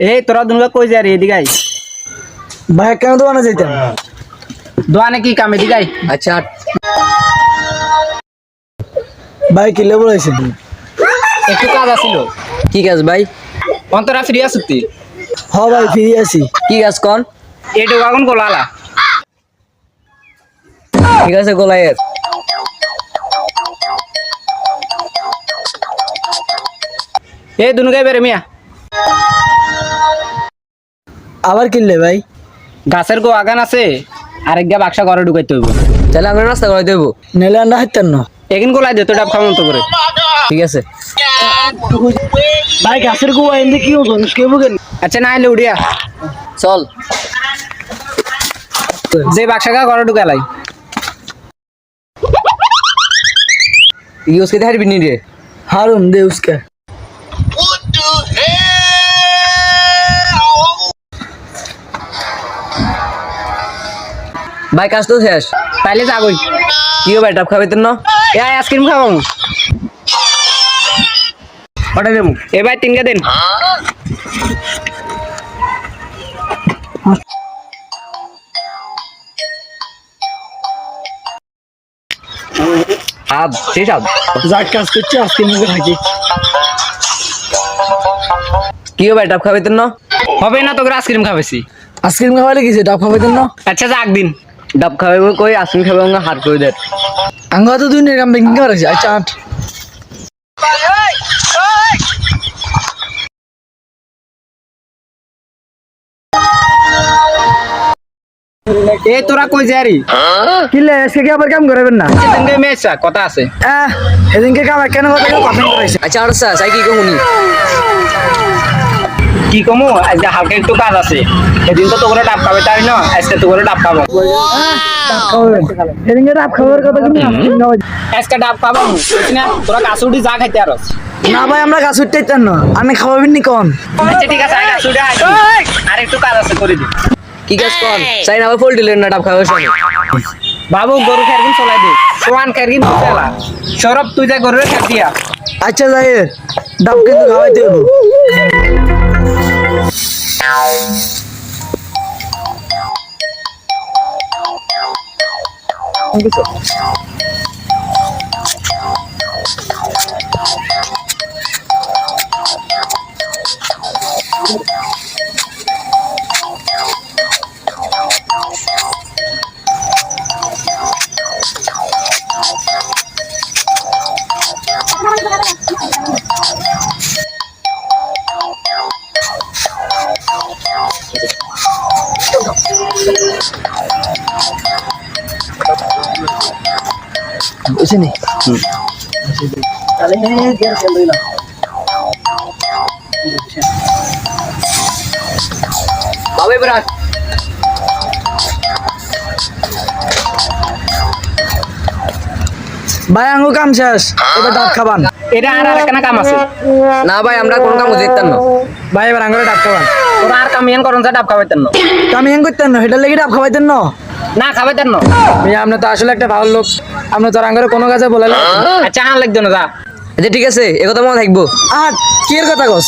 এই তোরা দুনুকা কই যা রে এদিকে আই ভাই কেন দোকানে যাইতাম দোকানে কি কাম এদিকে আই আচ্ছা ভাই কি লেবু আইছেন একটু কাজ আছিল কি কাজ ভাই? অন্তরা ফ্রি আছিস তুই হ ভাই ফিরে আছি কি কাজ কন? এটু এখন গোলালা ঠিক আছে গোলায়ের এই দুনুকাই বেরে মিয়া আবার কিনলে ভাই গাছের গো আগান আছে আরেক গা বাক্সা ঘরে ঢুকাইতে হইব তাহলে আমরা রাস্তা করে দেবো। নেলে আন্ডা হাইতেন না এখান গোলাই দে তো ডাব খাওয়া মতো করে ঠিক আছে ভাই গাছের গোয়া এনে কি ওজন কেবু কেন আচ্ছা না আইলে উড়িয়া চল যে বাক্সা গা ঘরে ঢুকালাই ইউজ করতে হারবি নি রে? হারুন দে উসকা ভাই কাজ তো শেষ, তাইলে যাবই কি হবে ডাব খাবে তোর না? এই আইসক্রিম খাবো পাঠাই দেবো। এবার তিনটা দিন আব শেষ আব যাক কাজ করছি আজকে মুখে থাকি কি হবে ডাব খাবে তোর না? হবে না তোকে আইসক্রিম খাবেছি আইসক্রিম খাওয়ালে গেছে ডাব খাওয়াইতেন না আচ্ছা যাক দিন ডাব খাবে কই আইসক্রিম খাবে হাত করে দেয়। আঙ্গ তো দুই নিরাম ব্যাংকিং করেছি আচ্ছা আট এই তোরা কই যারি কিলে আজকে কি আবার কাম করবেন না সেদিনকে মেয়েছা কথা আছে এদিনকে কাম কেন কথা কথা করাইছে আচ্ছা আর চাই কি কমুনি কি কমু আজকে হালকা একটু কাজ আছে সেদিন তো তোকে ডাব খাবে তাই না আজকে তোকে ডাব খাবো এদিনকে ডাব খাওয়ার কথা কিন্তু আজকে ডাব খাবো বুঝছি না তোরা কাছে উঠি যা খাইতে আরস না ভাই আমরা গাছ উঠতে চান না আপনি খাওয়াবেন নি কোন আচ্ছা ঠিক আছে কাছে উঠে আর একটু কাজ আছে করে দি কি কাজ কর চাই না আবার ফল দিলেন না ডাব খাবে সঙ্গে বাবু গরু খেরগিন চলাই দে সোয়ান খেরগিন চলা সৌরভ তুই যা গরুরে খের দিয়া আচ্ছা যাই ডাব কিন্তু খাওয়াইতে হবো বুঝিনি তাহলে গেল গেল না বাবে ব্রাক ভাই আঙ্গু কাম শেষ এবার ডাব খাবান এটা আর আরেকখানা কাম আছে না ভাই আমরা কোন কাম দেখতাম না ভাই এবার আঙ্গুরে ডাব খাবান তোরা আর কাম ইয়ান করন যা ডাব খাবাইতেন না আমি হেন করতেন না সেটার লেগে ডাব খাওয়াইতেন না না খাবাইতেন না আপনি তো আসলে একটা ভালো লোক আপনি তোর আঙ্গুরে কোনো কাজে বলালে আচ্ছা হান লাগতো না যা আচ্ছা ঠিক আছে এ কথা মনে থাকবো। আর কি এর কথা কস